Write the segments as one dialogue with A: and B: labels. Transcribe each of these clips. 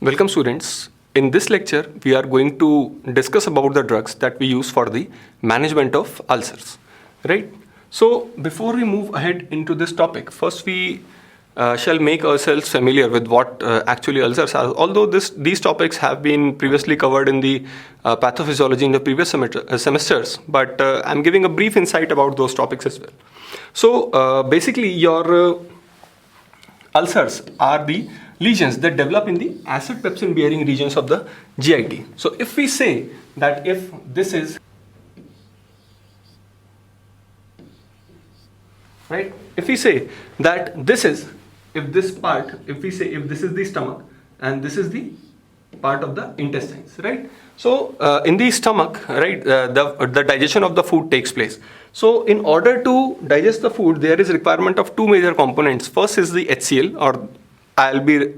A: Welcome students. In this lecture, we are going to discuss about the drugs that we use for the management of ulcers, right? So before we move ahead into this topic, first we shall make ourselves familiar with what actually ulcers are. Although these topics have been previously covered in the pathophysiology in the previous semesters, but I'm giving a brief insight about those topics as well. So basically your ulcers are the lesions that develop in the acid pepsin bearing regions of the GIT. So if we say that if this is right, if we say that this is, if this part, if we say if this is the stomach and this is the part of the intestines, right? So in the stomach, right, the digestion of the food takes place. So in order to digest the food, there is requirement of two major components. First is the HCl, or I'll be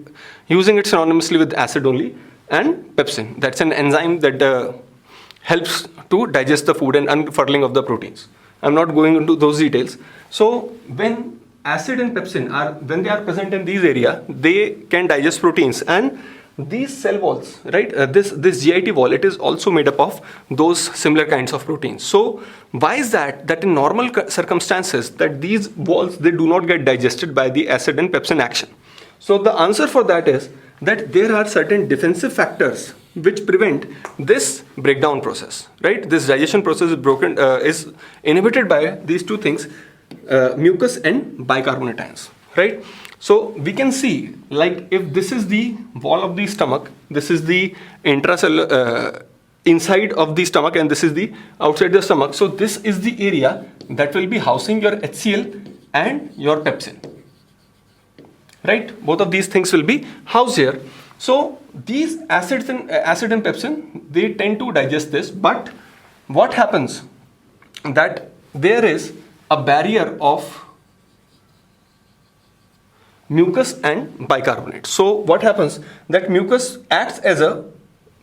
A: using it synonymously with acid only, and pepsin. That's an enzyme that helps to digest the food and unfurling of the proteins. I'm not going into those details. So when acid and pepsin when they are present in these area, they can digest proteins, and these cell walls, right, this GIT wall, it is also made up of those similar kinds of proteins. So why is that in normal circumstances that these walls, they do not get digested by the acid and pepsin action? So the answer for that is that there are certain defensive factors which prevent this breakdown process, right? This digestion process is inhibited by these two things, mucus and bicarbonate ions, right? So we can see, like, if this is the wall of the stomach, this is the intracellular inside of the stomach, and this is the outside the stomach. So this is the area that will be housing your HCl and your pepsin, right? Both of these things will be housed here. So these acid and pepsin, they tend to digest this, but what happens that there is a barrier of mucus and bicarbonate. So what happens that mucus acts as a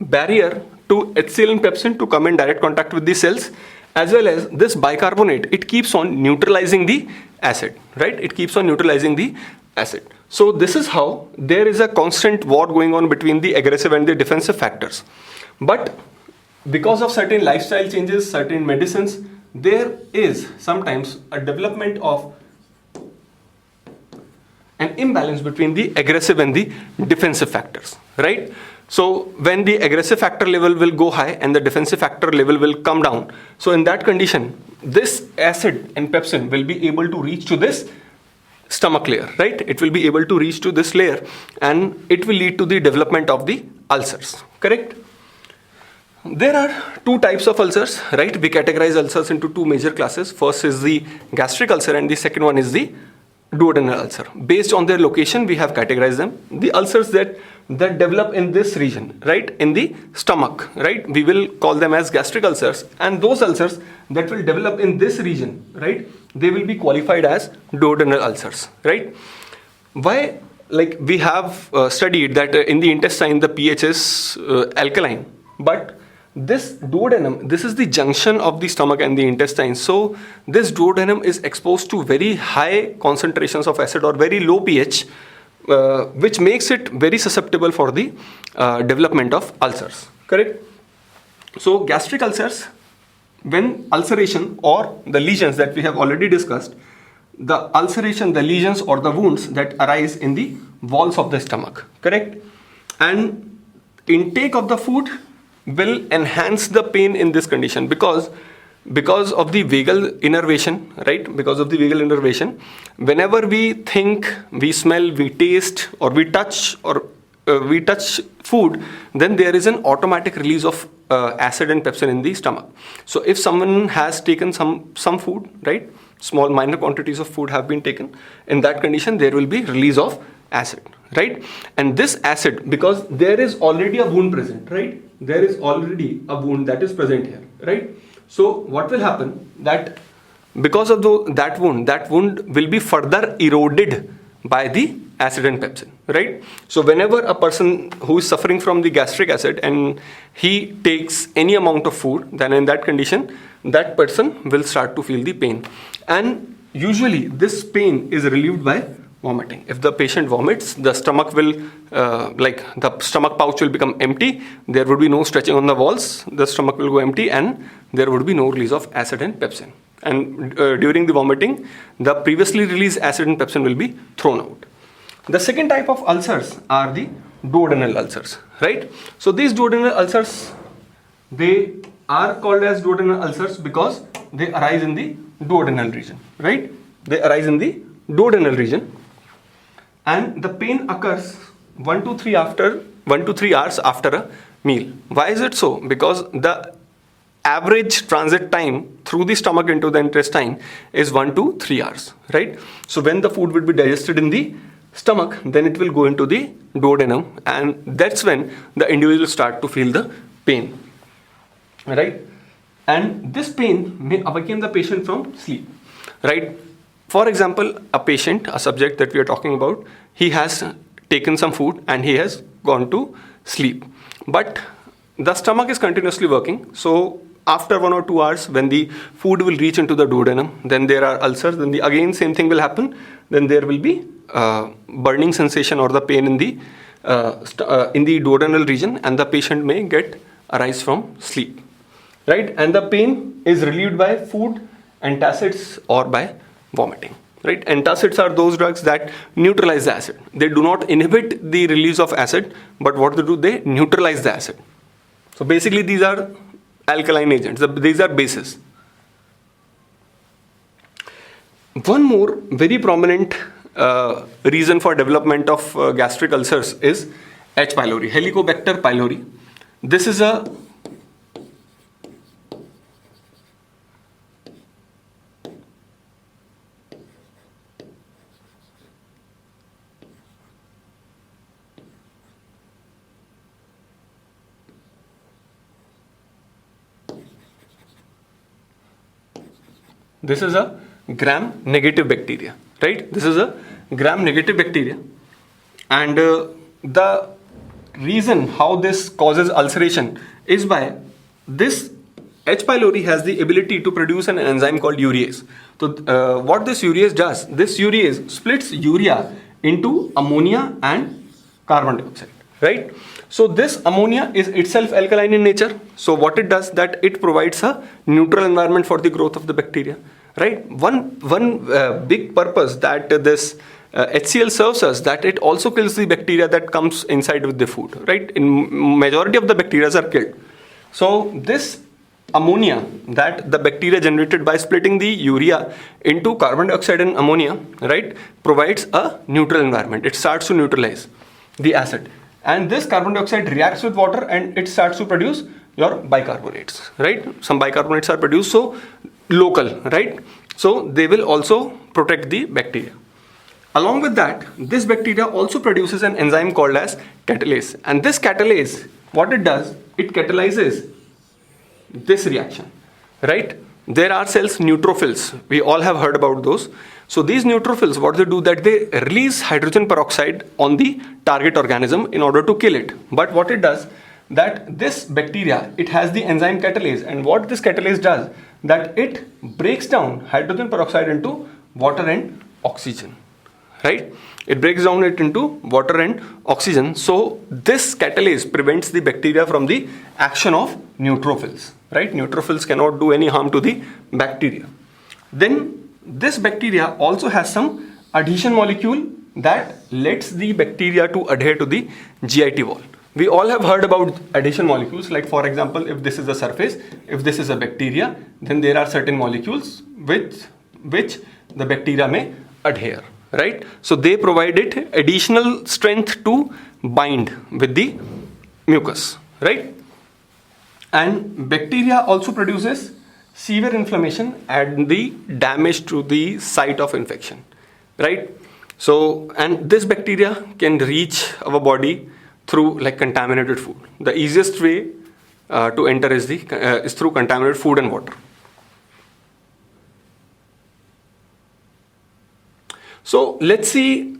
A: barrier to HCl and pepsin to come in direct contact with the cells, as well as this bicarbonate, it keeps on neutralizing the acid, right? It keeps on neutralizing the acid. So this is how there is a constant war going on between the aggressive and the defensive factors. But because of certain lifestyle changes, certain medicines, there is sometimes a development of an imbalance between the aggressive and the defensive factors, right? So when the aggressive factor level will go high and the defensive factor level will come down, so in that condition, this acid and pepsin will be able to reach to this stomach layer, right? It will be able to reach to this layer, and it will lead to the development of the ulcers, correct? There are two types of ulcers, right? We categorize ulcers into two major classes. First is the gastric ulcer, and the second one is the duodenal ulcer. Based on their location, we have categorized them. The ulcers that develop in this region, right, in the stomach, right, we will call them as gastric ulcers, and those ulcers that will develop in this region, right, they will be qualified as duodenal ulcers, right? Why? Like, we have studied that in the intestine the pH is alkaline, but this duodenum, this is the junction of the stomach and the intestine. So this duodenum is exposed to very high concentrations of acid or very low pH, which makes it very susceptible for the development of ulcers, correct? So gastric ulcers, when ulceration or the lesions that we have already discussed, the ulceration, the lesions or the wounds that arise in the walls of the stomach, correct? And intake of the food will enhance the pain in this condition because of the vagal innervation, right? Because of the vagal innervation, whenever we think, we smell, we taste, or we touch, food, then there is an automatic release of acid and pepsin in the stomach. So if someone has taken some food, right, small minor quantities of food have been taken, in that condition there will be release of acid, right? And this acid, because there is already a wound present, right? There is already a wound that is present here, right? So what will happen that because of that wound will be further eroded by the acid and pepsin, right? So whenever a person who is suffering from the gastric acid and he takes any amount of food, then in that condition, that person will start to feel the pain. And usually this pain is relieved by vomiting. If the patient vomits, the stomach will, like the stomach pouch will become empty. There would be no stretching on the walls. The stomach will go empty, and there would be no release of acid and pepsin. And during the vomiting, the previously released acid and pepsin will be thrown out. The second type of ulcers are the duodenal ulcers, right? So these duodenal ulcers, they are called as duodenal ulcers because they arise in the duodenal region, right? They arise in the duodenal region, and the pain occurs 1 to 3 hours after a meal. Why is it so? Because the average transit time through the stomach into the intestine is 1 to 3 hours, right? So when the food will be digested in the stomach, then it will go into the duodenum, and that's when the individual start to feel the pain, right? And this pain may awaken the patient from sleep, right? For example, a subject that we are talking about, he has taken some food and he has gone to sleep, but the stomach is continuously working. So after 1 or 2 hours, when the food will reach into the duodenum, then there are ulcers. Then again same thing will happen. Then there will be burning sensation or the pain in the duodenal region, and the patient may arise from sleep, right? And the pain is relieved by food, antacids, or by vomiting, right? Antacids are those drugs that neutralize the acid. They do not inhibit the release of acid, but what they do, they neutralize the acid. So basically these are alkaline agents. These are bases. One more very prominent reason for development of gastric ulcers is H. pylori, Helicobacter pylori. This is a gram-negative bacteria, right? This is a gram-negative bacteria, and the reason how this causes ulceration is by this H. pylori has the ability to produce an enzyme called urease. So what this urease does, this urease splits urea into ammonia and carbon dioxide, right? So this ammonia is itself alkaline in nature. So what it does, that it provides a neutral environment for the growth of the bacteria, right? One big purpose that this HCl serves us, that it also kills the bacteria that comes inside with the food, right? In majority of the bacteria are killed. So this ammonia that the bacteria generated by splitting the urea into carbon dioxide and ammonia, right, provides a neutral environment. It starts to neutralize the acid. And this carbon dioxide reacts with water and it starts to produce your bicarbonates, right? Some bicarbonates are produced, so local, right? So they will also protect the bacteria. Along with that, this bacteria also produces an enzyme called as catalase. And this catalase, what it does, it catalyzes this reaction, right? There are cells, neutrophils. We all have heard about those. So these neutrophils, what they do, that they release hydrogen peroxide on the target organism in order to kill it. But what it does, that this bacteria, it has the enzyme catalase, and what this catalase does, that it breaks down hydrogen peroxide into water and oxygen, right? It breaks down it into water and oxygen. So this catalase prevents the bacteria from the action of neutrophils, right? Neutrophils cannot do any harm to the bacteria. Then this bacteria also has some adhesion molecule that lets the bacteria to adhere to the GIT wall. We all have heard about adhesion molecules, like for example, if this is a surface, if this is a bacteria, then there are certain molecules with which the bacteria may adhere, right? So they provide it additional strength to bind with the mucus, right? And bacteria also produces severe inflammation and the damage to the site of infection, right? So, and this bacteria can reach our body through like contaminated food. The easiest way to enter is through contaminated food and water. So let's see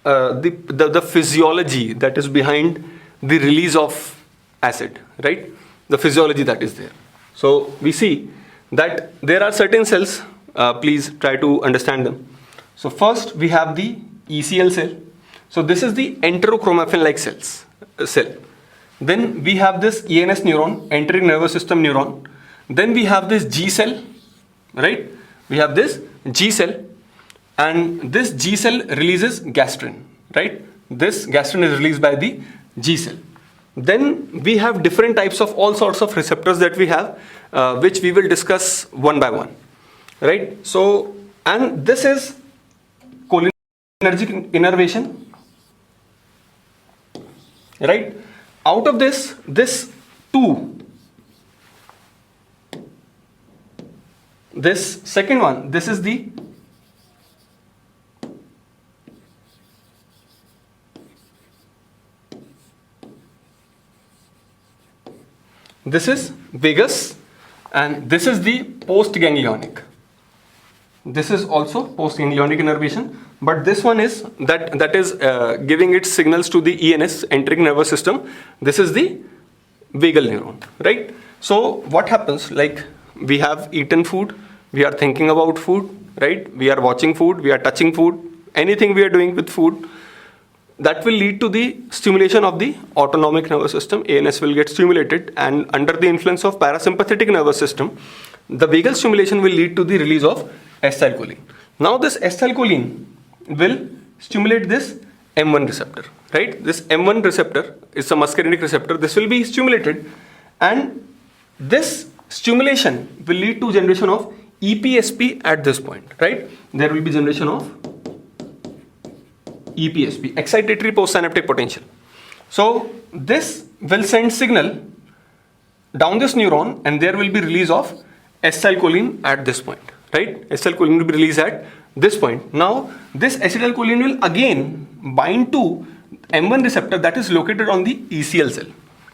A: the physiology that is behind the release of acid, right? The physiology that is there. So we see that there are certain cells, please try to understand them. So first we have the ECL cell. So this is the enterochromaffin-like cell. Then we have this ENS neuron, enteric nervous system neuron. Then we have this G cell, right? We have this G cell, and this G cell releases gastrin, right? This gastrin is released by the G cell. Then we have different types of all sorts of receptors that we have, which we will discuss one by one, right? So, and this is cholinergic innervation, right? Out of this 2, this second one, this is the vagus, and this is the postganglionic. This is also postganglionic innervation, but this one is that is giving its signals to the ENS, enteric nervous system. This is the vagal neuron, right? So what happens, like we have eaten food, we are thinking about food, right? We are watching food, we are touching food, anything we are doing with food, that will lead to the stimulation of the autonomic nervous system. ANS will get stimulated, and under the influence of parasympathetic nervous system, the vagal stimulation will lead to the release of acetylcholine. Now this acetylcholine will stimulate this M1 receptor, right? This M1 receptor is a muscarinic receptor. This will be stimulated, and this stimulation will lead to generation of EPSP at this point, right? There will be generation of EPSP, excitatory postsynaptic potential. So this will send signal down this neuron, and there will be release of acetylcholine at this point, right? Acetylcholine will be released at this point. Now this acetylcholine will again bind to M1 receptor that is located on the ECL cell,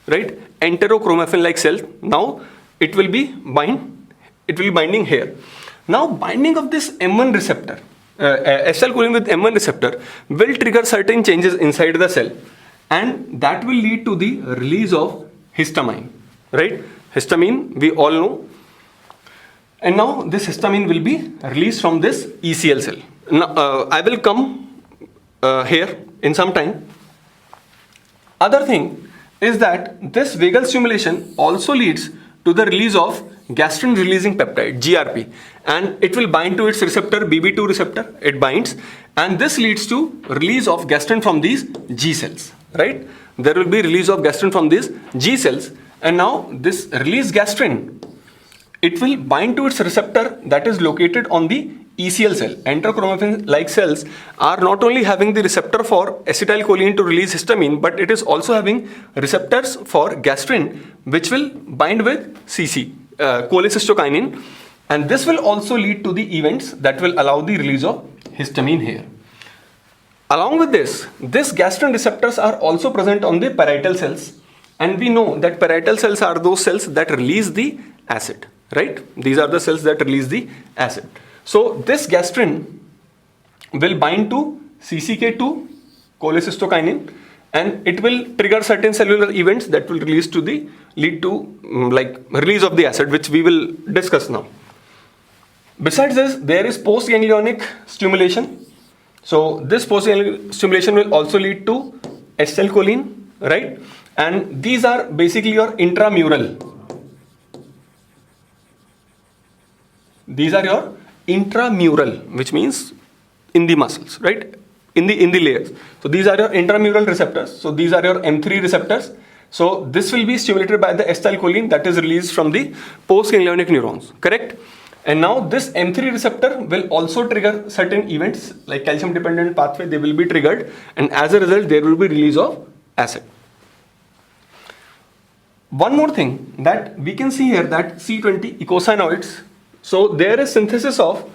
A: right? Enterochromaffin-like cell. Now it will be binding here. Now binding of this M1 receptor, acetylcholine with M1 receptor will trigger certain changes inside the cell, and that will lead to the release of histamine, right? Histamine we all know. And now this histamine will be released from this ECL cell. Now I will come here in some time. Other thing is that this vagal stimulation also leads to the release of gastrin releasing peptide, GRP, and it will bind to its receptor, BB2 receptor. It binds, and this leads to release of gastrin from these G cells, right? There will be release of gastrin from these G cells, and now this released gastrin, it will bind to its receptor that is located on the ECL cell. Enterochromaffin-like cells are not only having the receptor for acetylcholine to release histamine, but it is also having receptors for gastrin, which will bind with CC, cholecystokinin, and this will also lead to the events that will allow the release of histamine here. Along with this gastrin receptors are also present on the parietal cells, and we know that parietal cells are those cells that release the acid, right? These are the cells that release the acid. So this gastrin will bind to CCK2, cholecystokinin, and it will trigger certain cellular events that will lead to release of the acid, which we will discuss now. Besides this, there is postganglionic stimulation. So this postganglionic stimulation will also lead to acetylcholine, right? And these are basically your intramural. These are your intramural, which means in the muscles, right? In the layers. So these are your intramural receptors. So these are your M3 receptors. So this will be stimulated by the acetylcholine that is released from the postganglionic neurons, correct? And now this M3 receptor will also trigger certain events like calcium dependent pathway. They will be triggered, and as a result there will be release of acid. One more thing that we can see here, that C20 eicosanoids. So there is synthesis of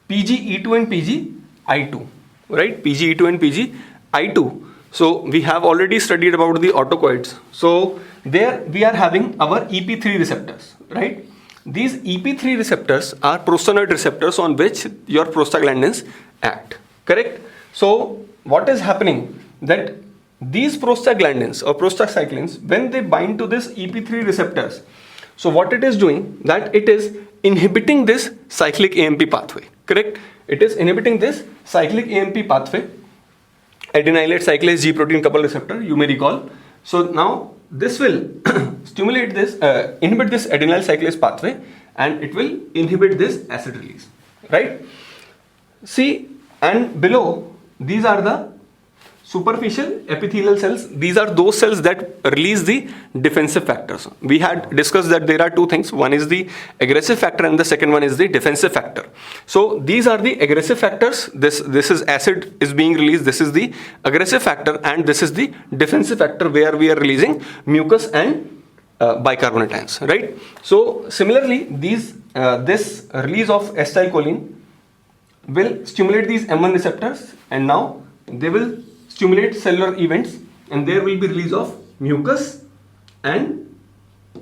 A: PGE2 and PGI2, right? PGE2 and PGI2. So we have already studied about the autocoids. So there we are having our EP3 receptors, right? These EP3 receptors are prostanoid receptors on which your prostaglandins act, correct? So what is happening, that these prostaglandins or prostacyclins, when they bind to this EP3 receptors, so what it is doing, that it is inhibiting this cyclic AMP pathway, correct? It is inhibiting this cyclic AMP pathway, adenylate cyclase G protein couple receptor, you may recall. So now this will stimulate this, inhibit this adenyl cyclase pathway, and it will inhibit this acid release, right? See, and below, these are the superficial epithelial cells. These are those cells that release the defensive factors. We had discussed that there are two things. One is the aggressive factor and the second one is the defensive factor. So these are the aggressive factors. This is acid is being released. This is the aggressive factor, and this is the defensive factor where we are releasing mucus and bicarbonate ions, right? So similarly, this release of acetylcholine will stimulate these M1 receptors, and now they will stimulate cellular events, and there will be release of mucus and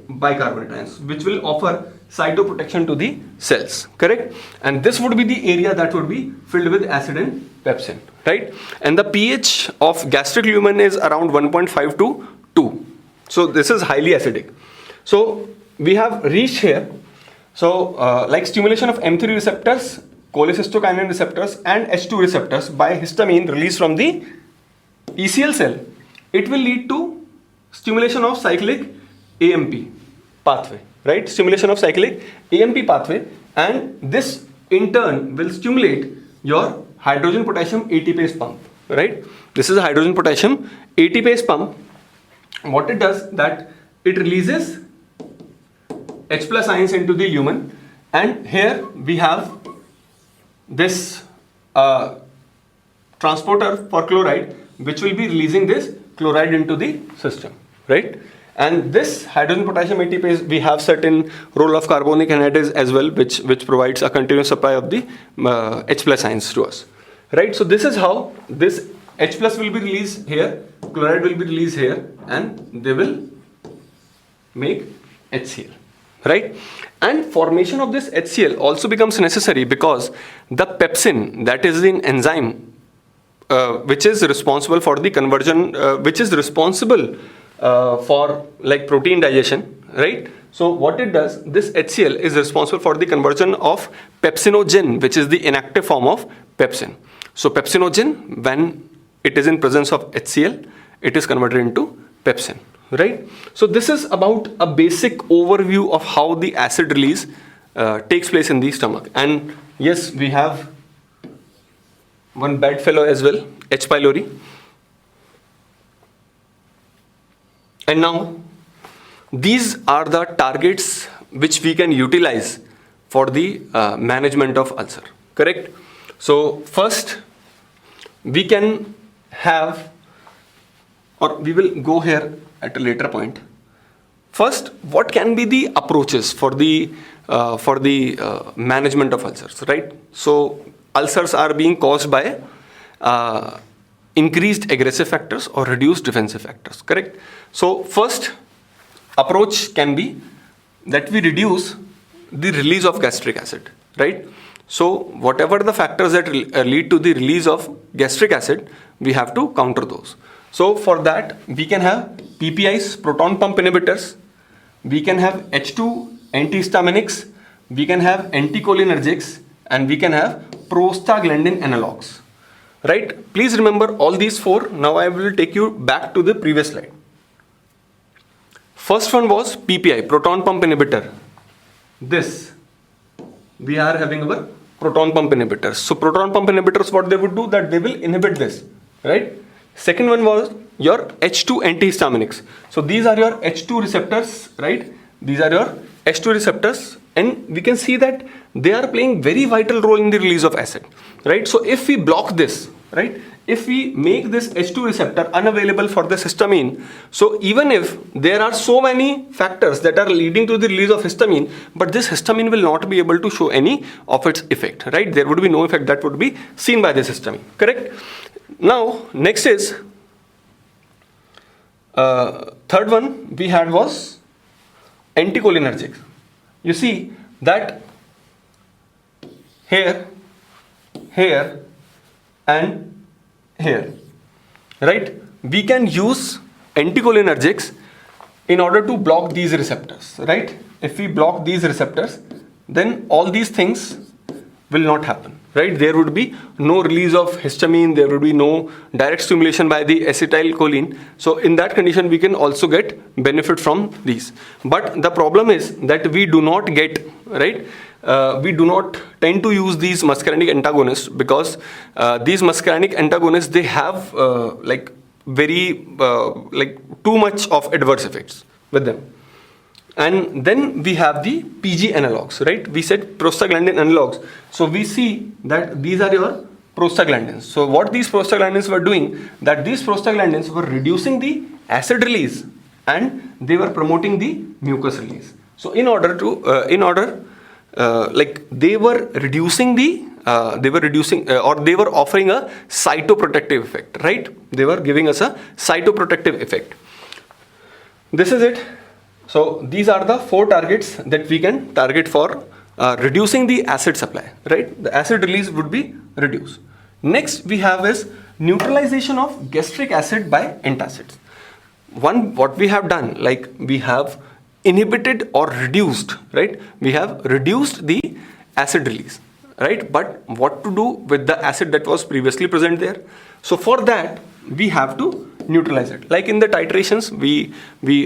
A: bicarbonate ions, which will offer cytoprotection to the cells, correct? And this would be the area that would be filled with acid and pepsin, right? And the pH of gastric lumen is around 1.5 to 2. So this is highly acidic. So we have reached here. So like stimulation of M3 receptors, cholecystokinin receptors and H2 receptors by histamine released from the ECL cell, it will lead to stimulation of cyclic AMP pathway, right? Stimulation of cyclic AMP pathway, and this in turn will stimulate your hydrogen potassium ATPase pump, right? This is a hydrogen potassium ATPase pump. What it does, that it releases H plus ions into the lumen, and here we have this transporter for chloride, which will be releasing this chloride into the system, right? And this hydrogen potassium ATPase, we have certain role of carbonic anhydrase as well, which provides a continuous supply of the H plus ions to us, right? So this is how this H plus will be released here, chloride will be released here, and they will make HCl, right? And formation of this HCl also becomes necessary because the pepsin, that is an enzyme which is responsible for the conversion, which is responsible for like protein digestion, right? So what it does, this HCl is responsible for the conversion of pepsinogen, which is the inactive form of pepsin. So pepsinogen, when it is in presence of HCl, it is converted into pepsin, right? So this is about a basic overview of how the acid release takes place in the stomach. And yes, we have one bad fellow as well, H. pylori. And now these are the targets which we can utilize for the management of ulcer, correct? So first we can have, or we will go here at a later point. First, what can be the approaches for the management of ulcers, right? So ulcers are being caused by increased aggressive factors or reduced defensive factors, correct? So first approach can be that we reduce the release of gastric acid, right? So whatever the factors that lead to the release of gastric acid, we have to counter those. So for that, we can have PPIs, proton pump inhibitors, we can have H2 antihistaminics, we can have anticholinergics, and we can have prostaglandin analogs, right? Please remember all these four. Now I will take you back to the previous slide. First one was PPI, proton pump inhibitor. This, we are having our proton pump inhibitors. So proton pump inhibitors, what they would do, that they will inhibit this, right? Second one was your H2 antihistaminics. So these are your H2 receptors, right? These are your H2 receptors, and we can see that they are playing very vital role in the release of acid, right? So if we block this, right, if we make this H2 receptor unavailable for the histamine, so even if there are so many factors that are leading to the release of histamine, but this histamine will not be able to show any of its effect, right? There would be no effect that would be seen by this histamine, correct? Now next is third one we had was anticholinergic. You see that here, here and here, right? We can use anticholinergics in order to block these receptors, right? If we block these receptors, then all these things will not happen. right? There would be no release of histamine, there would be no direct stimulation by the acetylcholine. So in that condition, we can also get benefit from these. But the problem is that we do not get, right? We do not tend to use these muscarinic antagonists because these muscarinic antagonists, they have like very like too much of adverse effects with them. And then we have the PG analogs, right? We said prostaglandin analogs. So we see that these are your prostaglandins. So what these prostaglandins were doing, that these prostaglandins were reducing the acid release and they were promoting the mucus release. So in order like they were reducing the or they were offering a cytoprotective effect, right? They were giving us a cytoprotective effect. This is it. So these are the 4 targets that we can target for reducing the acid supply, right? The acid release would be reduced. Next we have is neutralization of gastric acid by antacids. What we have done, like we have inhibited or reduced, right? We have reduced the acid release, right? But what to do with the acid that was previously present there? So for that, we have to neutralize it. Like in the titrations, we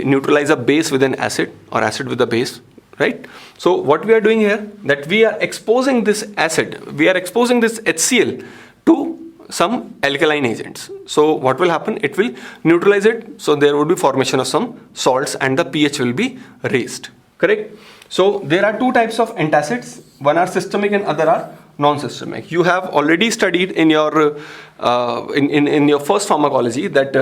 A: neutralize a base with an acid or acid with a base, right? So what we are doing here, that we are exposing this acid, we are exposing this HCl to some alkaline agents. So what will happen? It will neutralize it. So there would be formation of some salts and the pH will be raised, correct? So there are 2 types of antacids. One are systemic and other are non-systemic. You have already studied in your in your first pharmacology that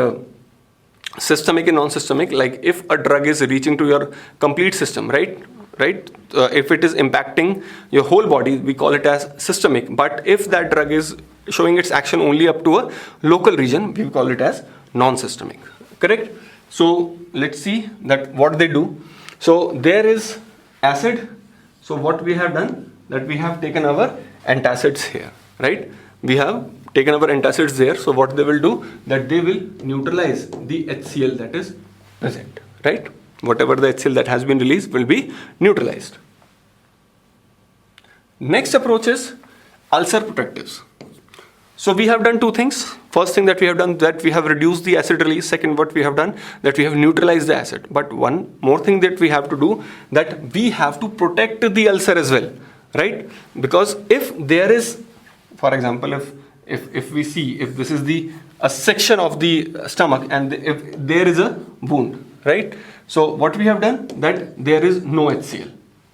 A: systemic and non-systemic, like if a drug is reaching to your complete system, right? If it is impacting your whole body, we call it as systemic. But if that drug is showing its action only up to a local region, we call it as non-systemic, correct? So let's see that what they do. So there is acid. So what we have done, that we have taken our antacids here, right? We have taken our antacids there. So what they will do, that they will neutralize the HCl that is present, right? Whatever the HCl that has been released will be neutralized. Next approach is ulcer protectives. So we have done 2 things. First thing that we have done, that we have reduced the acid release. Second, what we have done, that we have neutralized the acid. But one more thing that we have to do, that we have to protect the ulcer as well, right? Because if there is, for example, if we see, if this is a section of the stomach and if there is a wound, right? So what we have done, that there is no HCl,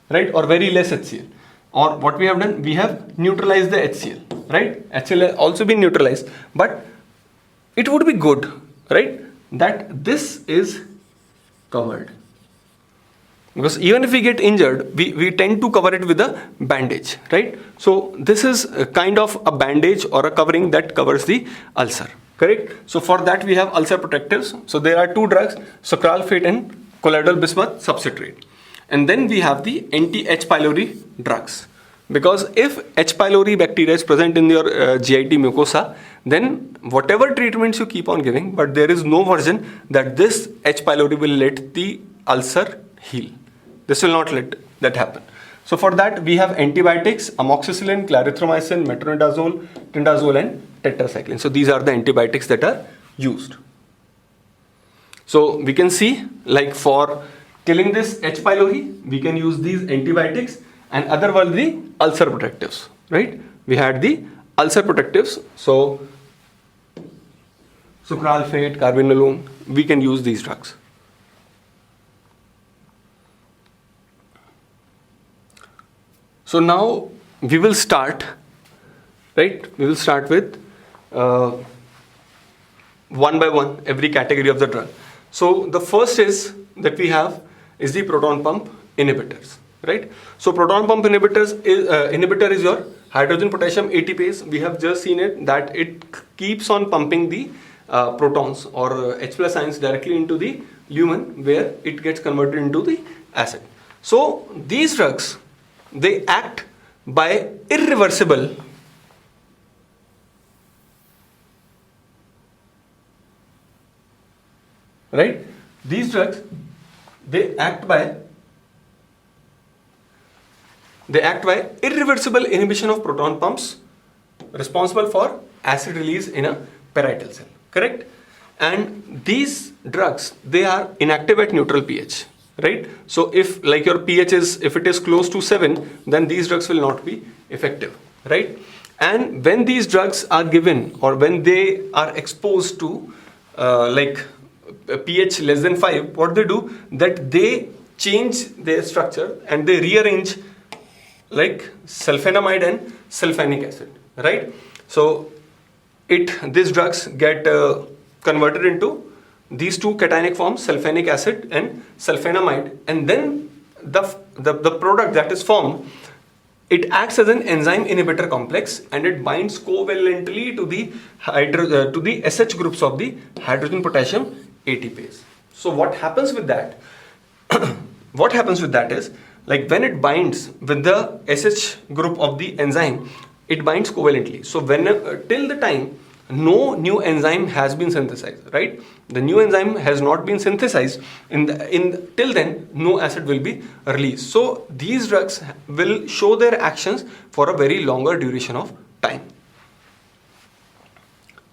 A: right? Or very less HCl. Or what we have done, we have neutralized the HCl, right? HCl has also been neutralized, but it would be good, right, that this is covered. Because even if we get injured, we tend to cover it with a bandage, right? So this is a kind of a bandage or a covering that covers the ulcer, correct? So for that we have ulcer protectives. So there are 2 drugs, sucralfate and colloidal bismuth subcitrate. And then we have the anti-H. pylori drugs. Because if H. pylori bacteria is present in your GIT mucosa, then whatever treatments you keep on giving, but there is no version that this H. pylori will let the ulcer heal. This will not let that happen. So for that we have antibiotics, amoxicillin, clarithromycin, metronidazole, tindazole and tetracycline. So these are the antibiotics that are used. So we can see, like for killing this H. pylori, we can use these antibiotics, and other were the ulcer protectives, right? We had the ulcer protectives. So sucralfate, carbinolone, we can use these drugs. So now we will start, right? We will start with one by one every category of the drug. So the first is that we have is the proton pump inhibitors, right? So proton pump inhibitors is inhibitor is your hydrogen potassium ATPase. We have just seen it that it keeps on pumping the protons or H plus ions directly into the lumen where it gets converted into the acid. So these drugs, they act by irreversible right? These drugs, they act by irreversible inhibition of proton pumps responsible for acid release in a parietal cell, correct? And these drugs, they are inactive at neutral pH, right? So if like your pH is, if it is close to 7, then these drugs will not be effective, right? And when these drugs are given, or when they are exposed to like a pH less than 5, what they do, that they change their structure and they rearrange like sulfonamide and sulfonic acid, right? So these drugs get converted into these two cationic forms, sulfonic acid and sulfonamide, and then the product that is formed, it acts as an enzyme inhibitor complex, and it binds covalently to the SH groups of the hydrogen potassium ATPase. So what happens with that? What happens with that is, like when it binds with the SH group of the enzyme, it binds covalently. So when till the time no new enzyme has been synthesized, right? The new enzyme has not been synthesized. Till then, no acid will be released. So these drugs will show their actions for a very longer duration of time.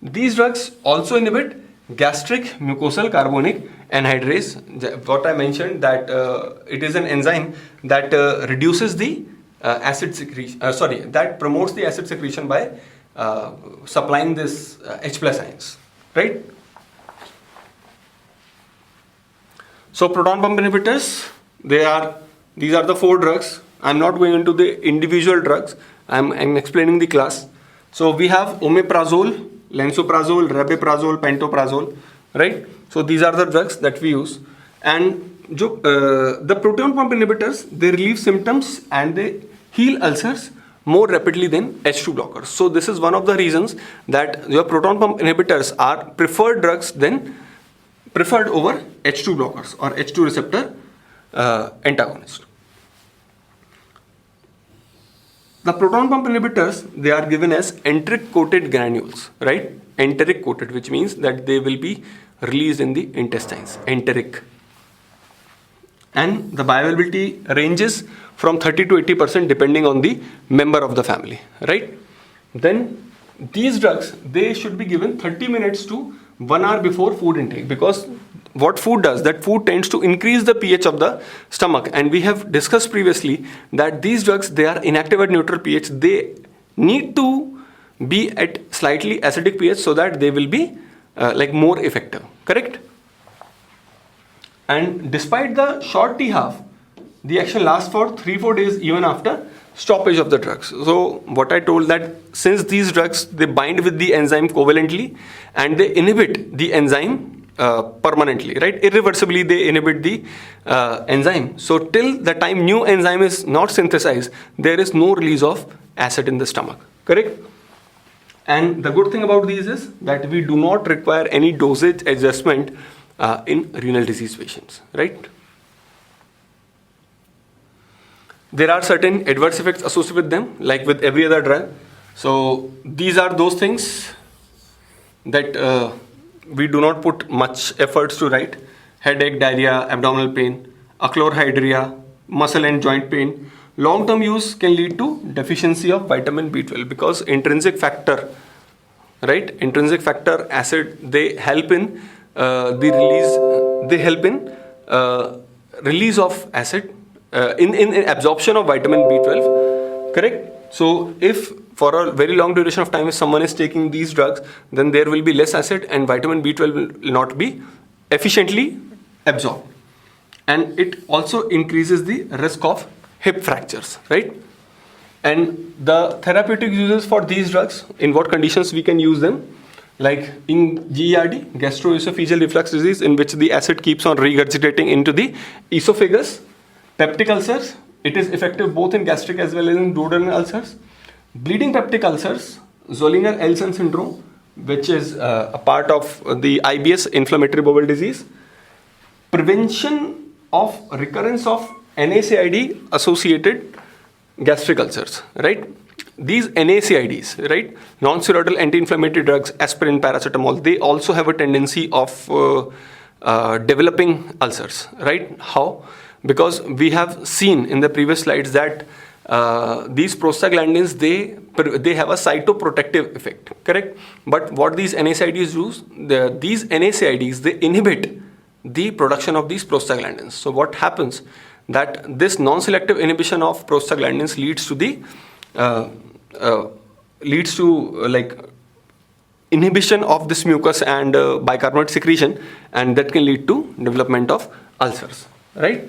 A: These drugs also inhibit gastric mucosal carbonic anhydrase. What I mentioned, that it is an enzyme that reduces the acid secretion. That promotes the acid secretion by supplying this H+ ions, right? So proton pump inhibitors, these are the 4 drugs. I'm not going into the individual drugs. I'm explaining the class. So we have omeprazole, lansoprazole, rabeprazole, pantoprazole, right? So these are the drugs that we use. And the proton pump inhibitors, they relieve symptoms and they heal ulcers more rapidly than H2 blockers. So this is one of the reasons that your proton pump inhibitors are preferred drugs preferred over H2 blockers or H2 receptor antagonist. The proton pump inhibitors, they are given as enteric coated granules, right? Enteric coated, which means that they will be released in the intestines, enteric. And the bioavailability ranges from 30 to 80% depending on the member of the family, right? Then these drugs, they should be given 30 minutes to 1 hour before food intake, because what food does, that food tends to increase the pH of the stomach, and we have discussed previously that these drugs, they are inactive at neutral pH. They need to be at slightly acidic pH so that they will be like more effective, correct? And despite the short T-half, the action lasts for 3-4 days even after stoppage of the drugs. So what I told, that since these drugs, they bind with the enzyme covalently and they inhibit the enzyme permanently, right? Irreversibly, they inhibit the enzyme. So till the time new enzyme is not synthesized, there is no release of acid in the stomach, correct? And the good thing about these is that we do not require any dosage adjustment in renal disease patients, right? There are certain adverse effects associated with them, like with every other drug. So these are those things that we do not put much efforts to write: headache, diarrhea, abdominal pain, achlorhydria, muscle and joint pain. Long-term use can lead to deficiency of vitamin B12 because intrinsic factor, right? Intrinsic factor acid, they help in release of acid. In absorption of vitamin B12, correct? So if for a very long duration of time if someone is taking these drugs, then there will be less acid and vitamin B12 will not be efficiently absorbed. And it also increases the risk of hip fractures, right? And the therapeutic uses for these drugs, in what conditions we can use them? Like in GERD, gastroesophageal reflux disease, in which the acid keeps on regurgitating into the esophagus. Peptic ulcers, it is effective both in gastric as well as in duodenal ulcers. Bleeding peptic ulcers, Zollinger-Ellison syndrome, which is a part of the IBS, inflammatory bowel disease. Prevention of recurrence of NSAID associated gastric ulcers, right? These NSAIDs, right, non-steroidal anti-inflammatory drugs, aspirin, paracetamol, they also have a tendency of developing ulcers, right? How? Because we have seen in the previous slides that these prostaglandins, they have a cytoprotective effect, correct? But what these NSAIDs do, these NSAIDs, they inhibit the production of these prostaglandins. So what happens that this non-selective inhibition of prostaglandins leads to the inhibition of this mucus and bicarbonate secretion, and that can lead to development of ulcers, right?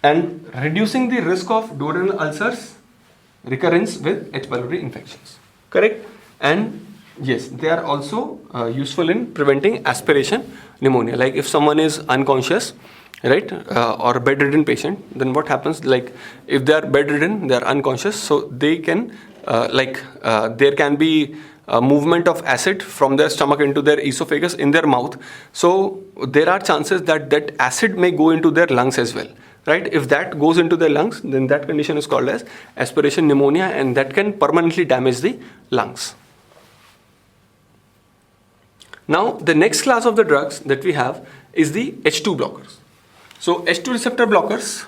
A: And reducing the risk of duodenal ulcers recurrence with H. pylori infections, correct? And yes, they are also useful in preventing aspiration pneumonia. Like if someone is unconscious, right, or bedridden patient, then what happens, like if they are bedridden, they are unconscious, so they can there can be movement of acid from their stomach into their esophagus in their mouth. So there are chances that that acid may go into their lungs as well, right? If that goes into their lungs, then that condition is called as aspiration pneumonia, and that can permanently damage the lungs. Now the next class of the drugs that we have is the H2 blockers. So H2 receptor blockers,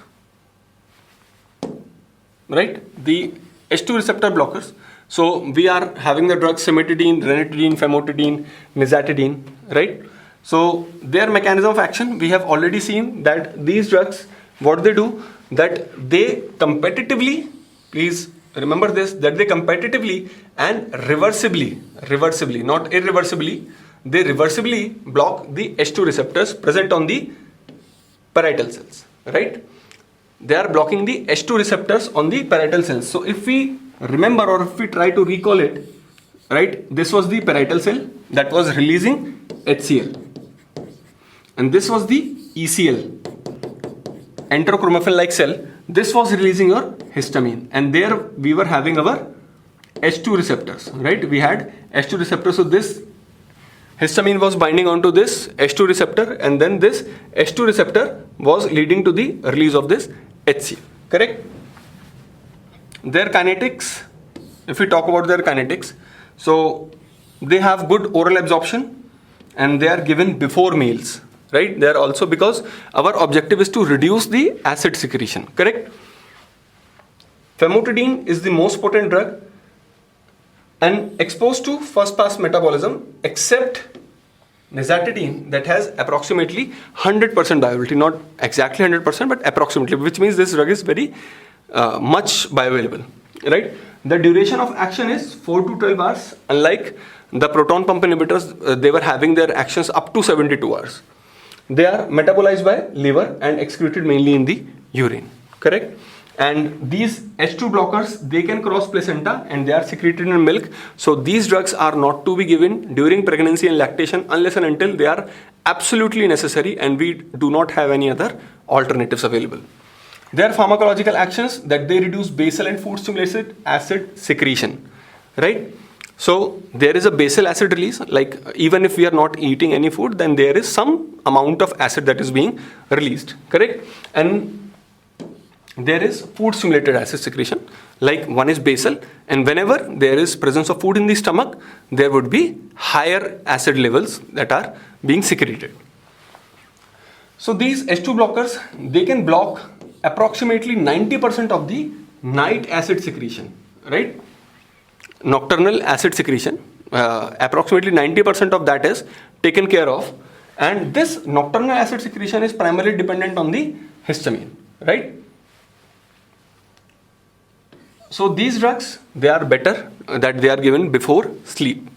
A: right? The H2 receptor blockers. So we are having the drugs cimetidine, ranitidine, famotidine, nizatidine, right? So their mechanism of action, we have already seen that these drugs, what they do, that they competitively, please remember this, that they competitively and reversibly, not irreversibly, they reversibly block the H2 receptors present on the parietal cells, right? They are blocking the H2 receptors on the parietal cells. So if we remember, or if we try to recall it, right, this was the parietal cell that was releasing HCl, and this was the ECL, enterochromaffin like cell. This was releasing your histamine, and there we were having our H2 receptors, right? We had H2 receptors, so this histamine was binding onto this H2 receptor, and then this H2 receptor was leading to the release of this HCl, correct? Their kinetics, if we talk about their kinetics, so they have good oral absorption and they are given before meals, right? They are also, because our objective is to reduce the acid secretion, correct? Famotidine is the most potent drug and exposed to first pass metabolism, except nizatidine that has approximately 100% bioavailability, not exactly 100%, but approximately, which means this drug is very much bioavailable, right? The duration of action is 4 to 12 hours, unlike the proton pump inhibitors, they were having their actions up to 72 hours. They are metabolized by liver and excreted mainly in the urine, correct? And these H2 blockers, they can cross placenta and they are secreted in milk. So these drugs are not to be given during pregnancy and lactation unless and until they are absolutely necessary and we do not have any other alternatives available. Their pharmacological actions, that they reduce basal and food stimulated acid secretion, right? So there is a basal acid release, like even if we are not eating any food, then there is some amount of acid that is being released, correct? And there is food stimulated acid secretion, like one is basal, and whenever there is presence of food in the stomach, there would be higher acid levels that are being secreted. So these H2 blockers, they can block approximately 90% of the night acid secretion, right? Nocturnal acid secretion, approximately 90% of that is taken care of, and this nocturnal acid secretion is primarily dependent on the histamine, right? So these drugs, they are better that they are given before sleep.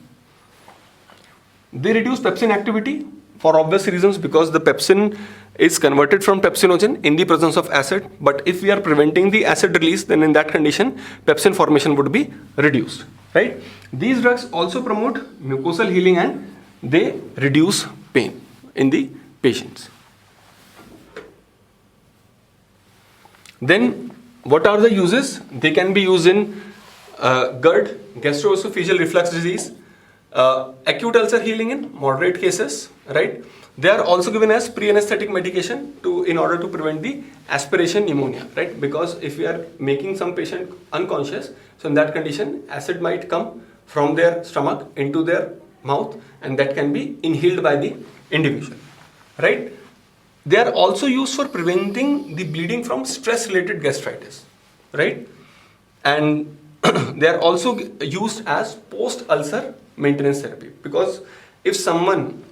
A: They reduce pepsin activity for obvious reasons, because the pepsin is converted from pepsinogen in the presence of acid. But if we are preventing the acid release, then in that condition, pepsin formation would be reduced, right? These drugs also promote mucosal healing and they reduce pain in the patients. Then what are the uses? They can be used in GERD, gastroesophageal reflux disease, acute ulcer healing in moderate cases, right? They are also given as pre-anesthetic medication in order to prevent the aspiration pneumonia, right? Because if we are making some patient unconscious, so in that condition, acid might come from their stomach into their mouth, and that can be inhaled by the individual, right? They are also used for preventing the bleeding from stress-related gastritis, right? and they are also used as post-ulcer maintenance therapy, because if someone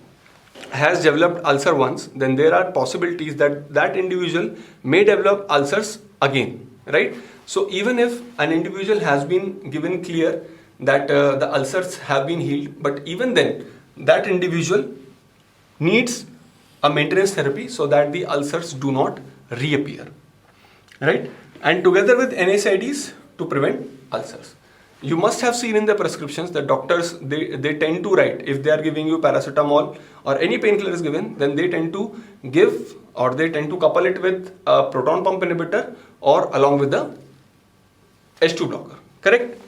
A: has developed ulcer once, then there are possibilities that that individual may develop ulcers again, right? So even if an individual has been given clear that the ulcers have been healed, but even then that individual needs a maintenance therapy so that the ulcers do not reappear, right? And together with NSAIDs to prevent ulcers. You must have seen in the prescriptions that doctors, they tend to write, if they are giving you paracetamol or any painkiller is given, then they tend to give, or they tend to couple it with a proton pump inhibitor or along with the H2 blocker, correct?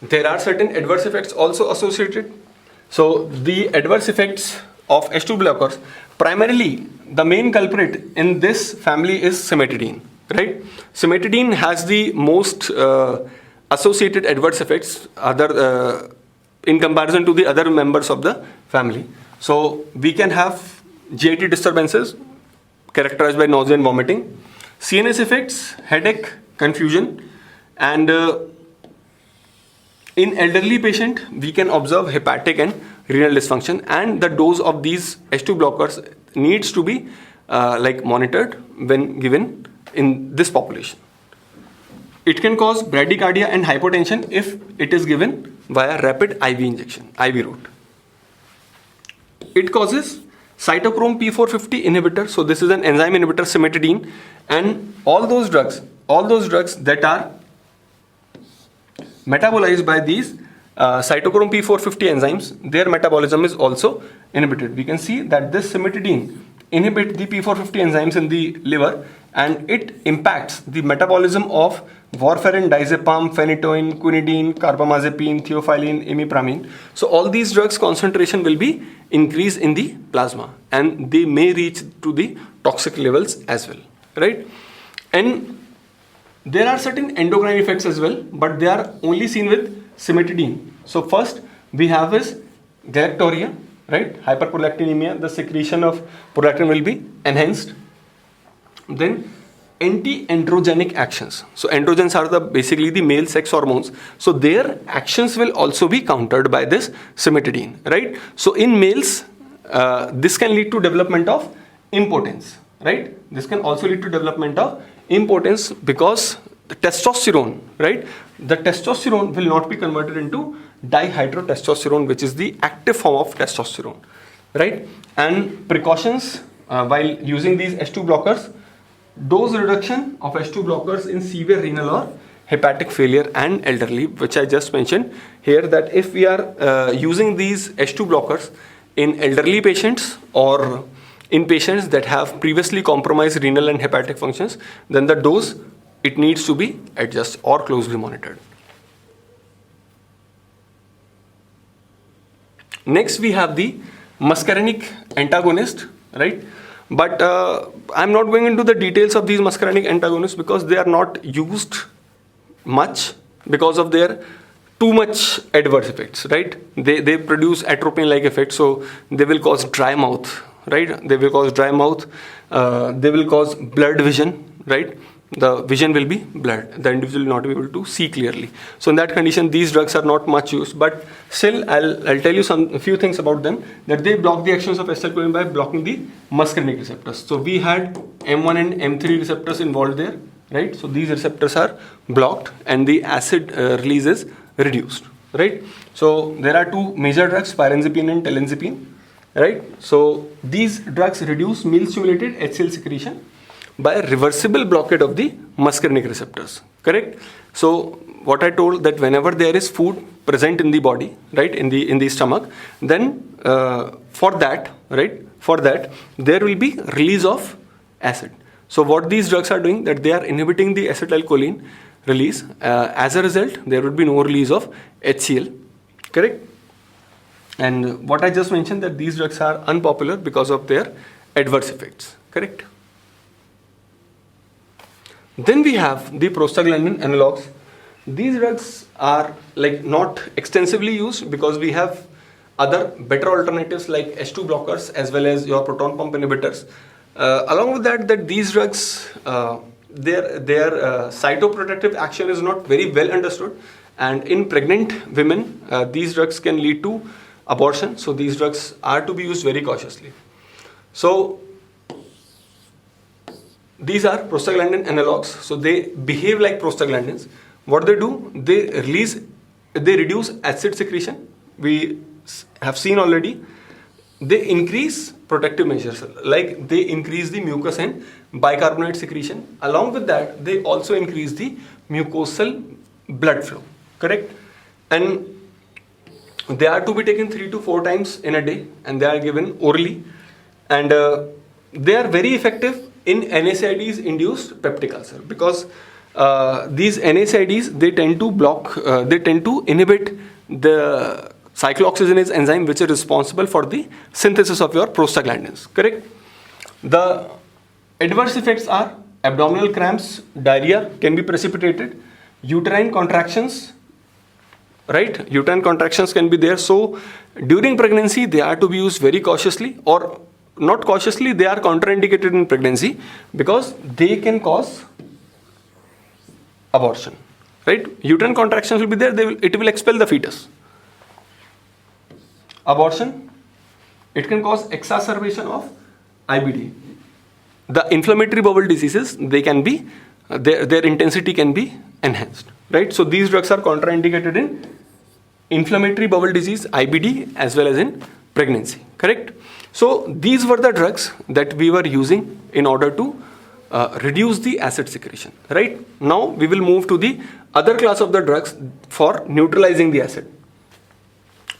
A: There are certain adverse effects also associated. So the adverse effects of H2 blockers, primarily the main culprit in this family is cimetidine, right? Cimetidine has the most associated adverse effects in comparison to the other members of the family. So we can have GIT disturbances characterized by nausea and vomiting, CNS effects, headache, confusion, and in elderly patient, we can observe hepatic and renal dysfunction, and the dose of these H2 blockers needs to be monitored when given in this population. It can cause bradycardia and hypotension if it is given via rapid IV injection, IV route. It causes cytochrome P450 inhibitor, so this is an enzyme inhibitor, cimetidine, and all those drugs that are metabolized by these cytochrome P450 enzymes, their metabolism is also inhibited. We can see that this cimetidine inhibits the P450 enzymes in the liver, and it impacts the metabolism of warfarin, diazepam, phenytoin, quinidine, carbamazepine, theophylline, imipramine. So all these drugs concentration will be increased in the plasma, and they may reach to the toxic levels as well, right? And there are certain endocrine effects as well, but they are only seen with cimetidine. So first we have is galactorrhea, right? Hyperprolactinemia, the secretion of prolactin will be enhanced. Then anti-androgenic actions. So androgens are basically the male sex hormones. So their actions will also be countered by this cimetidine, right? So in males, this can lead to development of impotence, right? This can also lead to development of impotence because the testosterone, right? The testosterone will not be converted into dihydrotestosterone, which is the active form of testosterone, right? And precautions while using these H2 blockers: dose reduction of H2 blockers in severe renal or hepatic failure and elderly, which I just mentioned here, that if we are using these H2 blockers in elderly patients or in patients that have previously compromised renal and hepatic functions, then the dose, it needs to be adjusted or closely monitored. Next we have the muscarinic antagonist, right? But I'm not going into the details of these muscarinic antagonists because they are not used much because of their too much adverse effects, right? They produce atropine-like effects, so they will cause dry mouth, right? They will cause dry mouth. They will cause blurred vision, right? The vision will be blurred. The individual will not be able to see clearly. So in that condition, these drugs are not much used. But still, I'll tell you a few things about them. That they block the actions of acetylcholine by blocking the muscarinic receptors. So we had M1 and M3 receptors involved there, right? So these receptors are blocked and the acid release is reduced, right? So there are two major drugs, pyrazine and telanzapine, right? So these drugs reduce meal-stimulated HCl secretion by reversible blockade of the muscarinic receptors, correct? So what I told, that whenever there is food present in the body, right, in the stomach, then for that there will be release of acid. So what these drugs are doing, that they are inhibiting the acetylcholine release. As a result, there would be no release of HCl, correct? And what I just mentioned, that these drugs are unpopular because of their adverse effects, correct? Then we have the prostaglandin analogs. These drugs are not extensively used because we have other better alternatives like H2 blockers as well as your proton pump inhibitors. Along with that, these drugs, their cytoprotective action is not very well understood, and in pregnant women, these drugs can lead to abortion. So these drugs are to be used very cautiously. So these are prostaglandin analogs. So they behave like prostaglandins. What they do, they reduce acid secretion. We have seen already. They increase protective measures, like they increase the mucus and bicarbonate secretion. Along with that, they also increase the mucosal blood flow, correct? And they are to be taken 3 to 4 times in a day, and they are given orally. And they are very effective in NSAIDs induced peptic ulcer, because these NSAIDs, they tend to inhibit the cyclooxygenase enzyme, which is responsible for the synthesis of your prostaglandins, correct? The adverse effects are abdominal cramps, diarrhea can be precipitated, uterine contractions, right? Uterine contractions can be there. So during pregnancy, they are to be used very cautiously, or not cautiously, they are contraindicated in pregnancy because they can cause abortion, right? Uterine contractions will be there, it will expel the fetus. Abortion, it can cause exacerbation of IBD. The inflammatory bowel diseases, they can be, their intensity can be enhanced, right? So these drugs are contraindicated in inflammatory bowel disease, IBD, as well as in pregnancy, correct? So these were the drugs that we were using in order to reduce the acid secretion, right? Now we will move to the other class of the drugs for neutralizing the acid.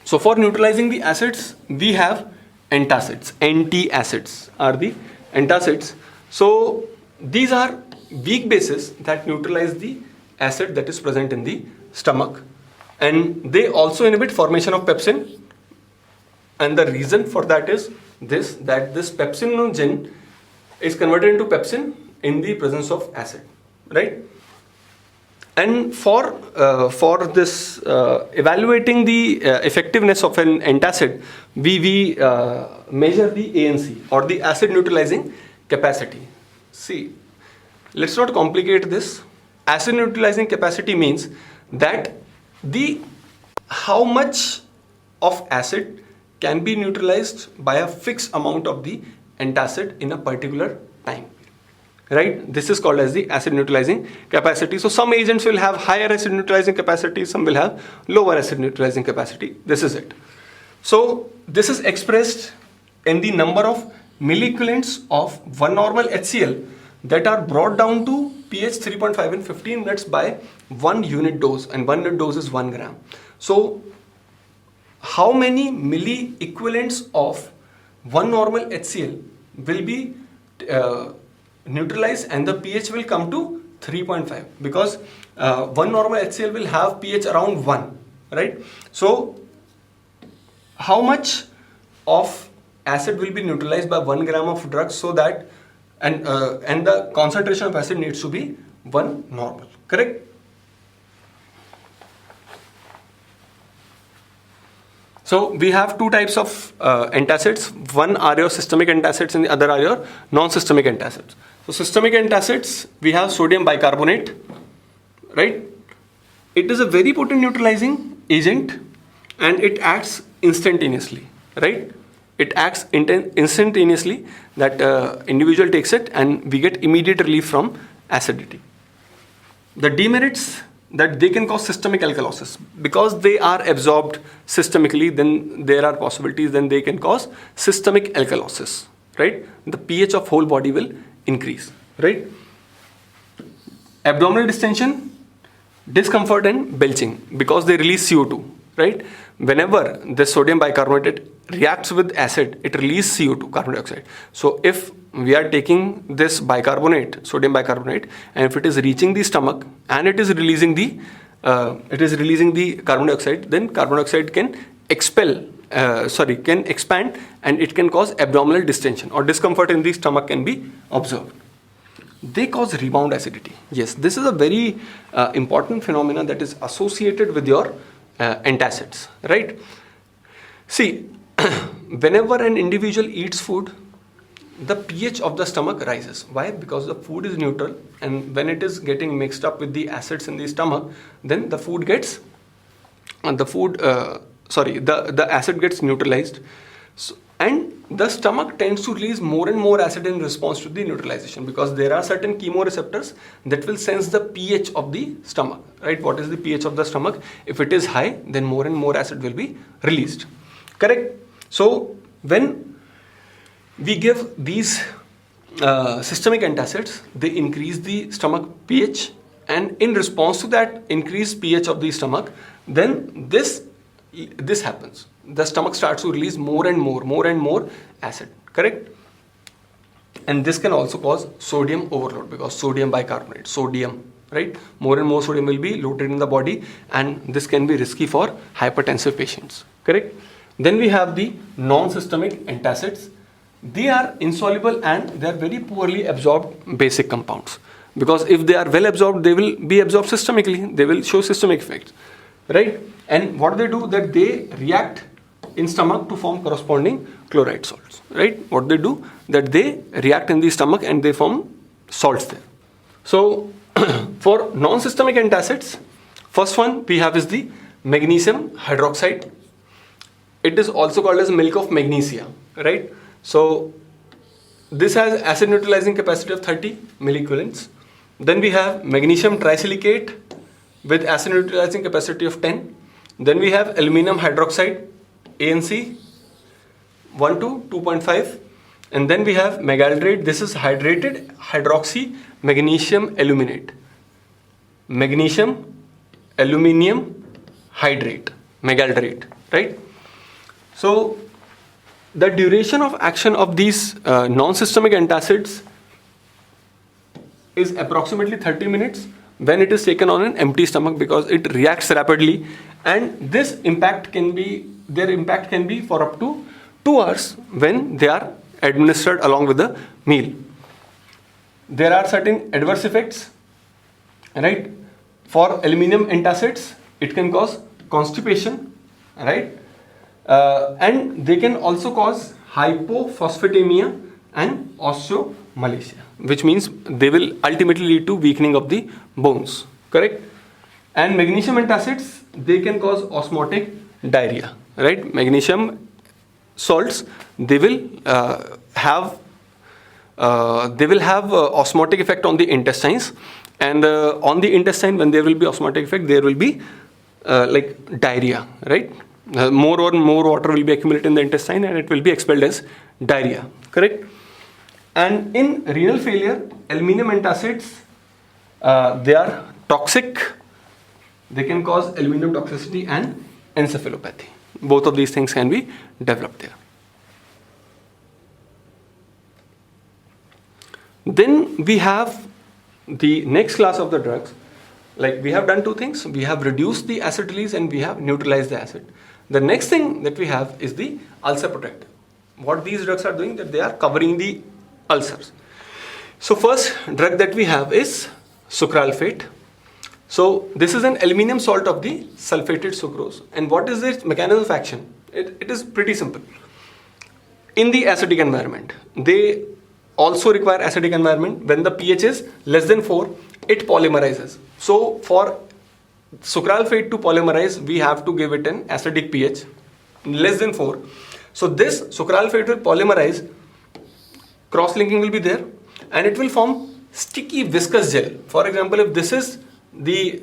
A: So for neutralizing the acids, we have antacids. Antacids are the antacids. So these are weak bases that neutralize the acid that is present in the stomach, and they also inhibit formation of pepsin. And the reason for that is that this pepsinogen is converted into pepsin in the presence of acid, right? And for this evaluating the effectiveness of an antacid, we measure the ANC, or the acid neutralizing capacity. See, let's not complicate this. Acid neutralizing capacity means that how much of acid can be neutralized by a fixed amount of the antacid in a particular time. Right? This is called as the acid neutralizing capacity. So some agents will have higher acid neutralizing capacity, some will have lower acid neutralizing capacity. This is it. So this is expressed in the number of milliequivalents of one normal HCl that are brought down to pH 3.5 in 15 minutes by 1 unit dose, and 1 unit dose is 1 gram. So how many milliequivalents of one normal HCl will be neutralized, and the pH will come to 3.5, because one normal HCl will have pH around 1, right? So how much of acid will be neutralized by 1 gram of drug, so that and the concentration of acid needs to be 1 normal, correct? So we have two types of antacids. One are your systemic antacids and the other are your non-systemic antacids. So systemic antacids, we have sodium bicarbonate, right? It is a very potent neutralizing agent, and it acts instantaneously, right? It acts instantaneously, that individual takes it and we get immediate relief from acidity. The demerits, that they can cause systemic alkalosis. Because they are absorbed systemically, then there are possibilities, then they can cause systemic alkalosis, right? The pH of whole body will increase, right? Abdominal distension, discomfort and belching, because they release CO2, right? Whenever the sodium bicarbonate reacts with acid, it releases CO2, carbon dioxide. So if we are taking this bicarbonate, sodium bicarbonate, and if it is reaching the stomach and it is releasing the carbon dioxide, then carbon dioxide can expand, and it can cause abdominal distension, or discomfort in the stomach can be observed. They cause rebound acidity. Yes, this is a very important phenomenon that is associated with your antacids, right? See, whenever an individual eats food, the pH of the stomach rises. Why? Because the food is neutral, and when it is getting mixed up with the acids in the stomach, then the food gets the acid gets neutralized. So, and the stomach tends to release more and more acid in response to the neutralization, because there are certain chemoreceptors that will sense the pH of the stomach, right? What is the pH of the stomach? If it is high, then more and more acid will be released. Correct? So when we give these systemic antacids, they increase the stomach pH, and in response to that increased pH of the stomach, then this happens. The stomach starts to release more and more acid. Correct? And this can also cause sodium overload, because sodium bicarbonate, right? More and more sodium will be loaded in the body, and this can be risky for hypertensive patients. Correct? Then we have the non-systemic antacids. They are insoluble and they are very poorly absorbed basic compounds, because if they are well absorbed, they will be absorbed systemically. They will show systemic effects, right? And what they do, that they react in stomach to form corresponding chloride salts, right? What they do, that they react in the stomach and they form salts there. So for non-systemic antacids, first one we have is the magnesium hydroxide. It is also called as milk of magnesia, right? So this has acid neutralizing capacity of 30 milliequivalents. Then we have magnesium trisilicate with acid neutralizing capacity of 10. Then we have aluminum hydroxide, ANC 1 to 2.5. And then we have megaldrate. This is hydrated hydroxy magnesium aluminate. Magnesium aluminium hydrate, megaldrate, right? So the duration of action of these non-systemic antacids is approximately 30 minutes when it is taken on an empty stomach, because it reacts rapidly, and their impact can be for up to 2 hours when they are administered along with the meal. There are certain adverse effects, right? For aluminum antacids, it can cause constipation, right? And they can also cause hypophosphatemia and osteomalacia, which means they will ultimately lead to weakening of the bones. Correct? And magnesium antacids, they can cause osmotic diarrhea, right? Magnesium salts, they will have osmotic effect on the intestines, and on the intestine, when there will be osmotic effect, there will be like diarrhea, right? More and more water will be accumulated in the intestine, and it will be expelled as diarrhea. Correct? And in renal failure, aluminum antacids, they are toxic. They can cause aluminum toxicity and encephalopathy. Both of these things can be developed there. Then we have the next class of the drugs. Like, we have done two things. We have reduced the acid release and we have neutralized the acid. The next thing that we have is the ulcer protective. What these drugs are doing, that they are covering the ulcers. So first drug that we have is sucralfate. So this is an aluminum salt of the sulfated sucrose. And what is its mechanism of action? It is pretty simple. In the acidic environment, they also require acidic environment. When the pH is less than 4, it polymerizes. So for sucralfate to polymerize, we have to give it an acidic pH less than 4. So this sucralfate will polymerize, cross-linking will be there, and it will form sticky viscous gel. For example, if this is the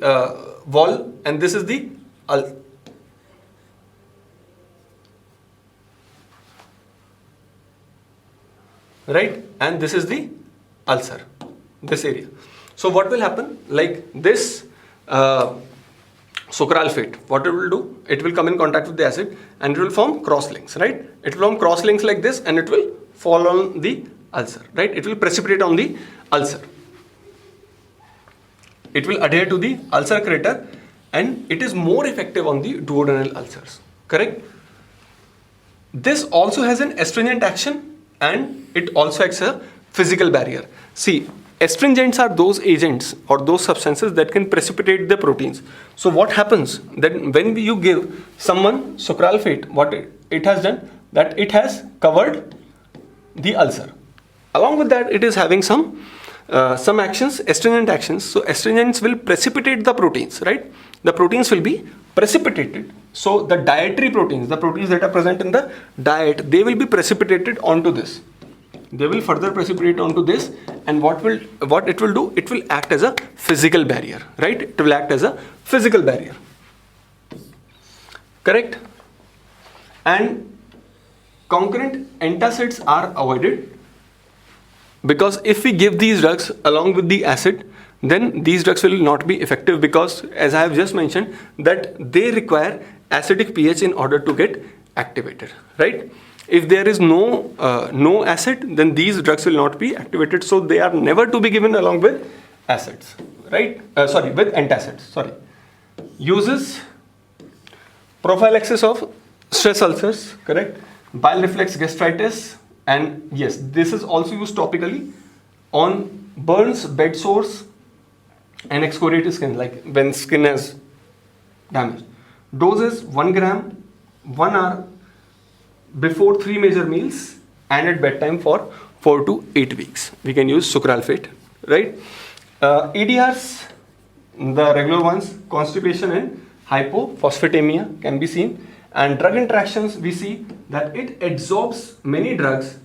A: wall and this is the right, and this is the ulcer, this area. So what will happen? Like this sucralfate, what it will do? It will come in contact with the acid and it will form cross links, right? It will form cross links like this, and it will fall on the ulcer, right? It will precipitate on the ulcer. It will adhere to the ulcer crater, and it is more effective on the duodenal ulcers. Correct? This also has an astringent action, and it also acts as a physical barrier. See, astringents are those agents or those substances that can precipitate the proteins. So what happens that when you give someone sucralfate, what it has done, that it has covered the ulcer, Along with that, it is having some actions, astringent actions. So astringents will precipitate the proteins, right? The proteins will be precipitated. So the dietary proteins, the proteins that are present in the diet, they will be precipitated onto this. They will further precipitate onto this, and what it will do? It will act as a physical barrier, right? It will act as a physical barrier. Correct? And concurrent antacids are avoided, because if we give these drugs along with the acid, then these drugs will not be effective, because as I have just mentioned that they require acidic pH in order to get activated, right? If there is no acid, then these drugs will not be activated, so they are never to be given along with acids, right? With antacids, Uses: prophylaxis of stress ulcers, correct? Bile reflex gastritis, and yes, this is also used topically on burns, bed sores, and excoriated skin, like when skin has damage. Dose is 1 gram, 1 hour before 3 major meals, and at bedtime for 4 to 8 weeks. We can use sucralfate, right? EDRs, the regular ones, constipation and hypophosphatemia can be seen. And drug interactions, we see that it absorbs many drugs.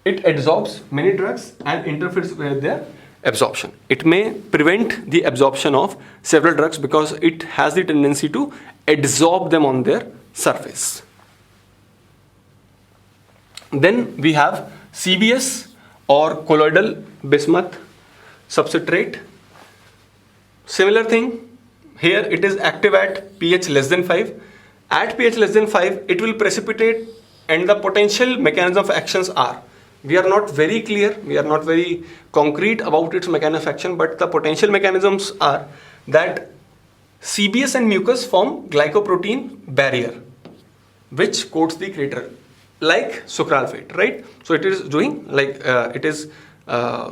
A: It absorbs many drugs and interferes with their absorption. It may prevent the absorption of several drugs because it has the tendency to adsorb them on their surface. Then we have CBS, or colloidal bismuth substrate. Similar thing, here it is active at pH less than 5. At pH less than 5, it will precipitate, and the potential mechanism of actions are, we are not very clear, we are not very concrete about its mechanism of action, but the potential mechanisms are that CBS and mucus form glycoprotein barrier, which coats the crater, like sucralfate, right? So it is doing like, it is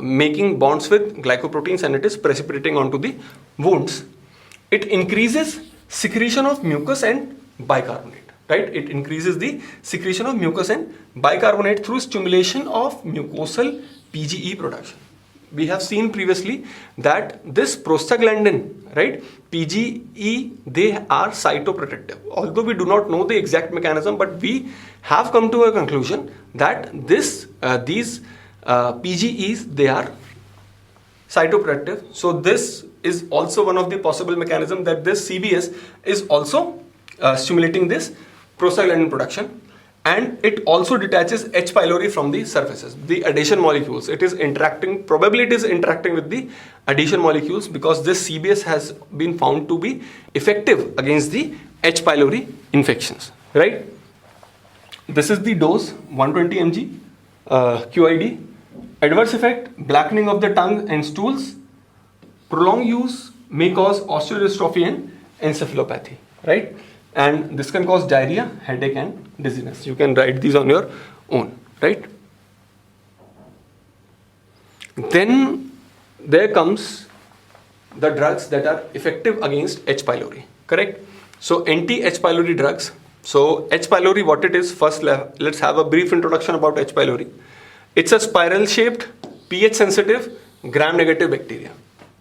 A: making bonds with glycoproteins, and it is precipitating onto the wounds. It increases secretion of mucus and bicarbonate, right? It increases the secretion of mucus and bicarbonate through stimulation of mucosal PGE production. We have seen previously that this prostaglandin, right, PGE, they are cytoprotective. Although we do not know the exact mechanism, but we have come to a conclusion that these PGEs, they are cytoprotective. So this is also one of the possible mechanisms that this CBS is also stimulating this prostaglandin production. And it also detaches H. pylori from the surfaces, the adhesion molecules. It is interacting, probably it is interacting with the adhesion molecules, because this CBS has been found to be effective against the H. pylori infections, right? This is the dose, 120 mg QID. Adverse effect, blackening of the tongue and stools. Prolonged use may cause osteodystrophy and encephalopathy, right? And this can cause diarrhea, headache, and dizziness. You can write these on your own, right? Then there comes the drugs that are effective against H. pylori, correct? So anti-H. pylori drugs. So H. pylori, what it is, first let's have a brief introduction about H. pylori. It's a spiral-shaped, pH-sensitive, gram-negative bacteria,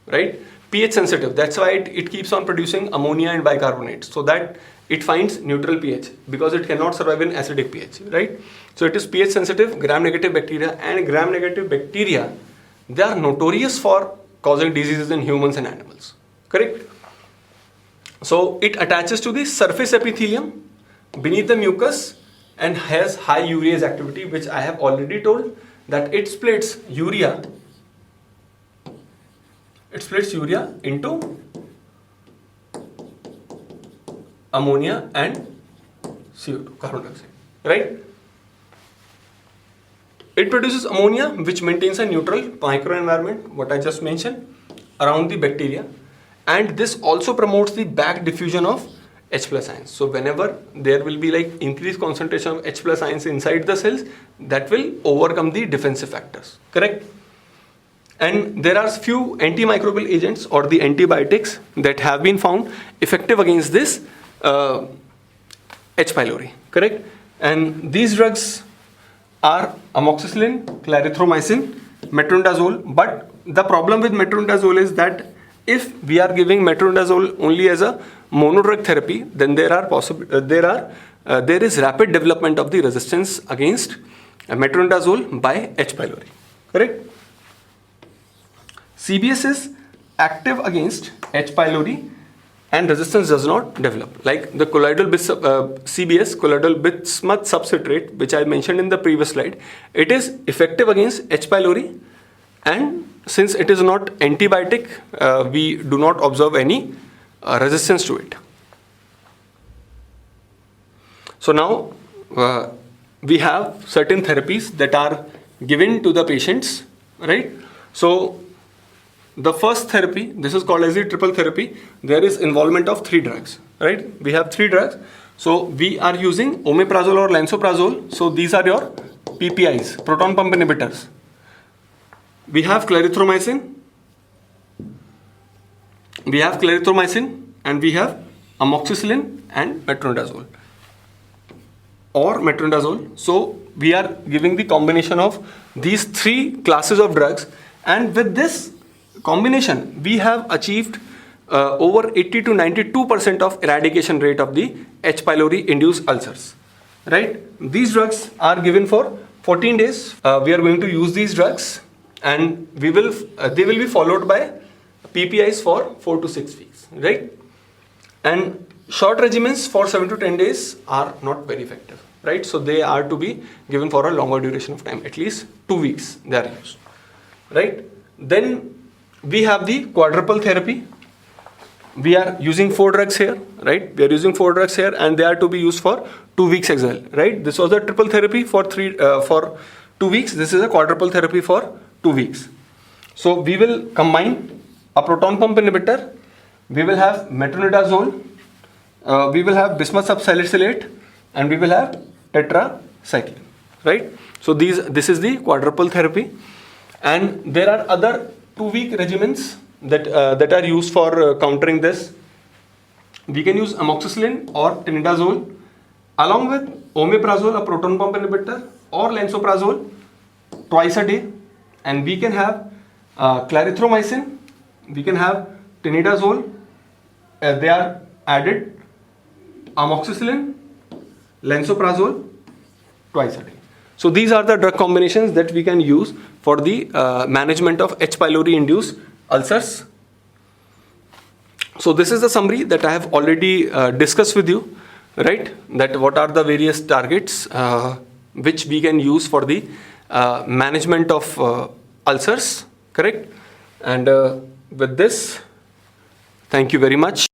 A: right? pH-sensitive, that's why it keeps on producing ammonia and bicarbonate, so that it finds neutral pH, because it cannot survive in acidic pH, right? So it is pH-sensitive, gram-negative bacteria, and gram-negative bacteria, they are notorious for causing diseases in humans and animals, correct? So it attaches to the surface epithelium beneath the mucus and has high urease activity, which I have already told that it splits urea into ammonia and CO2, carbon dioxide, right? It produces ammonia, which maintains a neutral microenvironment, what I just mentioned, around the bacteria, and this also promotes the back diffusion of H plus ions. So whenever there will be like increased concentration of H plus ions inside the cells, that will overcome the defensive factors, correct? And there are few antimicrobial agents or the antibiotics that have been found effective against this H. pylori, correct? And these drugs are amoxicillin, clarithromycin, metronidazole. But the problem with metronidazole is that if we are giving metronidazole only as a monodrug therapy, then there is rapid development of the resistance against metronidazole by H. pylori. Correct? CBS is active against H. pylori and resistance does not develop. Like the CBS, colloidal bismuth subcitrate, which I mentioned in the previous slide, it is effective against H. pylori, and since it is not antibiotic, we do not observe any resistance to it. So now we have certain therapies that are given to the patients, right? So the first therapy, this is called as the triple therapy. There is involvement of 3 drugs, right? We have 3 drugs. So we are using omeprazole or lansoprazole. So these are your PPIs, proton pump inhibitors. We have clarithromycin. And we have amoxicillin and metronidazole or metronidazole. So we are giving the combination of these 3 classes of drugs, and with this combination we have achieved over 80 to 92% of eradication rate of the H. pylori induced ulcers, right? These drugs are given for 14 days. We are going to use these drugs, and they will be followed by PPIs for 4 to 6 weeks, right? And short regimens for 7 to 10 days are not very effective, right? So they are to be given for a longer duration of time, at least 2 weeks they are used, right? Then we have the quadruple therapy. We are using 4 drugs here, right? We are using 4 drugs here, and they are to be used for 2 weeks as well, right? This was a triple therapy for 2 weeks. This is a quadruple therapy for 2 weeks. So we will combine a proton pump inhibitor. We will have metronidazole. We will have bismuth subsalicylate, and we will have tetracycline, right? So this is the quadruple therapy, and there are other 2-week regimens that are used for countering this. We can use amoxicillin or tinidazole along with omeprazole, a proton pump inhibitor, or lansoprazole twice a day, and we can have clarithromycin. We can have tinidazole. They are added, amoxicillin, lansoprazole twice a day. So these are the drug combinations that we can use for the management of H. pylori induced ulcers. So this is the summary that I have already discussed with you, right? That what are the various targets which we can use for the management of ulcers, correct? And with this, thank you very much.